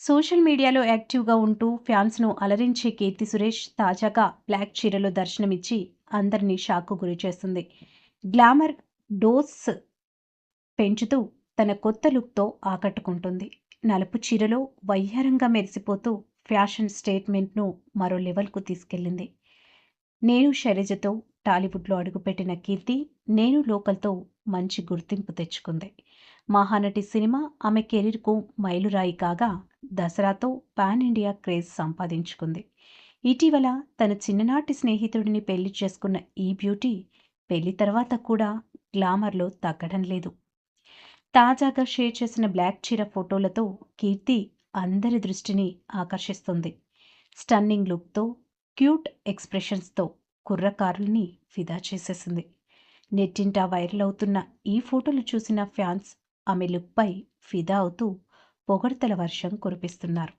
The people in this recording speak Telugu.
సోషల్ మీడియాలో యాక్టివ్‌గా ఉంటూ ఫ్యాన్స్‌ను అలరించే కీర్తి సురేష్ తాజాగా బ్లాక్ చీరలో దర్శనమిచ్చి అందరినీ షాక్‌కు గురిచేస్తుంది. గ్లామర్ డోస్ పెంచుతూ తన కొత్త లుక్‌తో ఆకట్టుకుంటుంది. నలుపు చీరలో వయ్యారంగా మెరిసిపోతూ ఫ్యాషన్ స్టేట్మెంట్‌ను మరో లెవెల్‌కు తీసుకెళ్లింది. నేను శైలజతో టాలీవుడ్‌లో అడుగుపెట్టిన కీర్తి 'నేను లోకల్'తో మంచి గుర్తింపు తెచ్చుకుంది. 'మహానటి' సినిమా ఆమె కెరీర్‌కు మైలురాయి కాగా, 'దసరా'తో పాన్ ఇండియా క్రేజ్ సంపాదించుకుంది. ఇటీవల తన చిన్ననాటి స్నేహితుడిని పెళ్లి చేసుకున్న ఈ బ్యూటీ పెళ్లి తర్వాత కూడా గ్లామర్‌లో తగ్గడం లేదు. తాజాగా షేర్ చేసిన బ్లాక్ చీర ఫోటోలతో కీర్తి అందరి దృష్టిని ఆకర్షిస్తుంది. స్టన్నింగ్ లుక్‌తో, క్యూట్ ఎక్స్‌ప్రెషన్స్‌తో కుర్రకారుల్ని ఫిదా చేసేసింది. నెట్టింట వైరల్ అవుతున్న ఈ ఫోటోలు చూసిన ఫ్యాన్స్ ఆమె లుక్‌పై ఫిదా అవుతూ పొగడ్తల వర్షం కురిపిస్తున్నారు.